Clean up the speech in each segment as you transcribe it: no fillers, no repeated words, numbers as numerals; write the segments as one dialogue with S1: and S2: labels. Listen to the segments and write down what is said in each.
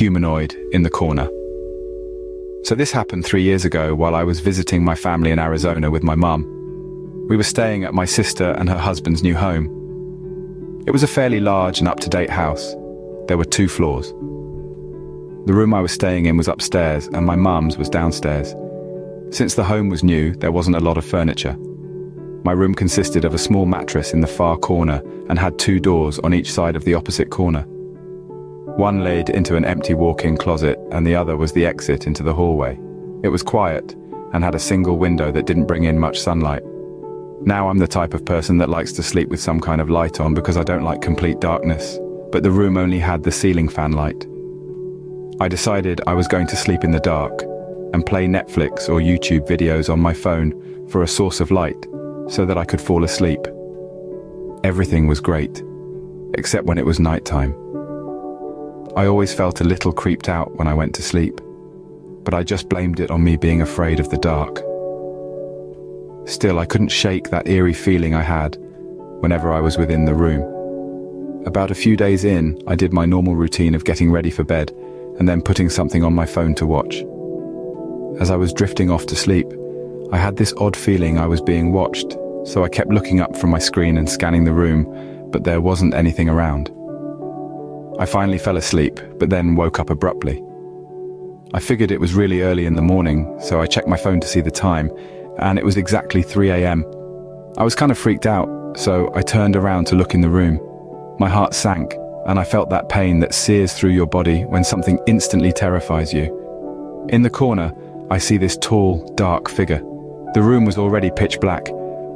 S1: humanoid in the corner. So this happened 3 years ago while I was visiting my family in Arizona with my mum. We were staying at my sister and her husband's new home. It was a fairly large and up-to-date house. There were 2 floors. The room I was staying in was upstairs and my mum's was downstairs. Since the home was new, there wasn't a lot of furniture. My room consisted of a small mattress in the far corner and had 2 doors on each side of the opposite corner. One led into an empty walk-in closet and the other was the exit into the hallway. It was quiet and had a single window that didn't bring in much sunlight. Now I'm the type of person that likes to sleep with some kind of light on because I don't like complete darkness, but the room only had the ceiling fan light. I decided I was going to sleep in the dark and play Netflix or YouTube videos on my phone for a source of light so that I could fall asleep. Everything was great, except when it was nighttime. I always felt a little creeped out when I went to sleep, but I just blamed it on me being afraid of the dark. Still, I couldn't shake that eerie feeling I had whenever I was within the room. About a few days in, I did my normal routine of getting ready for bed and then putting something on my phone to watch. As I was drifting off to sleep, I had this odd feeling I was being watched, so I kept looking up from my screen and scanning the room, but there wasn't anything around. I finally fell asleep, but then woke up abruptly. I figured it was really early in the morning, so I checked my phone to see the time, and it was exactly 3 a.m. I was kind of freaked out, so I turned around to look in the room. My heart sank, and I felt that pain that sears through your body when something instantly terrifies you. In the corner, I see this tall, dark figure. The room was already pitch black,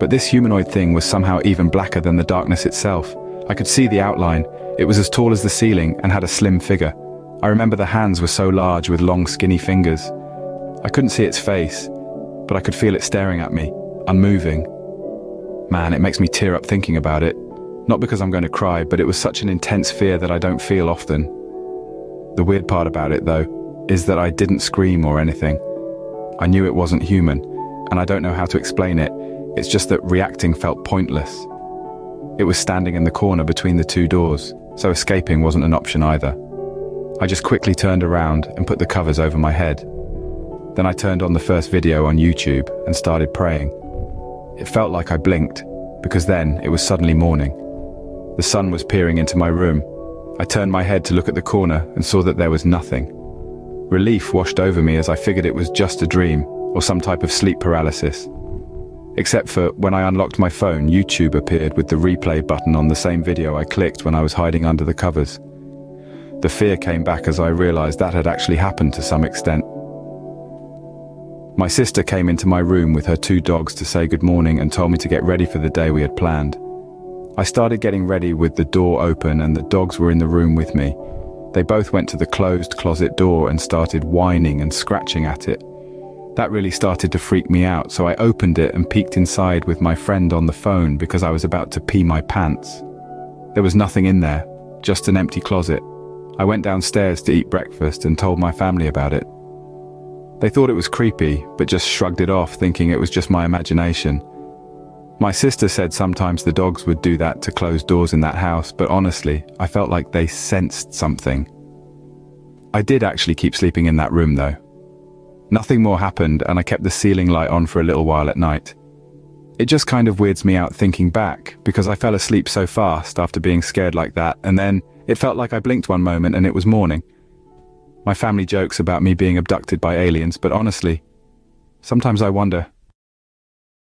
S1: but this humanoid thing was somehow even blacker than the darkness itself. I could see the outline. It was as tall as the ceiling and had a slim figure. I remember the hands were so large with long, skinny fingers. I couldn't see its face, but I could feel it staring at me, unmoving. Man, it makes me tear up thinking about it. Not because I'm going to cry, but it was such an intense fear that I don't feel often. The weird part about it, though, is that I didn't scream or anything. I knew it wasn't human, and I don't know how to explain it. It's just that reacting felt pointless. It was standing in the corner between the 2 doors, so escaping wasn't an option either. I just quickly turned around and put the covers over my head. Then I turned on the first video on YouTube and started praying. It felt like I blinked, because then it was suddenly morning. The sun was peering into my room. I turned my head to look at the corner and saw that there was nothing. Relief washed over me as I figured it was just a dream or some type of sleep paralysis. Except for when I unlocked my phone, YouTube appeared with the replay button on the same video I clicked when I was hiding under the covers. The fear came back as I realized that had actually happened to some extent. My sister came into my room with her 2 dogs to say good morning and told me to get ready for the day we had planned. I started getting ready with the door open and the dogs were in the room with me. They both went to the closed closet door and started whining and scratching at it. That really started to freak me out, so I opened it and peeked inside with my friend on the phone because I was about to pee my pants. There was nothing in there, just an empty closet. I went downstairs to eat breakfast and told my family about it. They thought it was creepy, but just shrugged it off, thinking it was just my imagination. My sister said sometimes the dogs would do that to close doors in that house, but honestly, I felt like they sensed something. I did actually keep sleeping in that room though. Nothing more happened and I kept the ceiling light on for a little while at night. It just kind of weirds me out thinking back, because I fell asleep so fast after being scared like that, and then it felt like I blinked one moment and it was morning. My family jokes about me being abducted by aliens, but honestly, sometimes I wonder,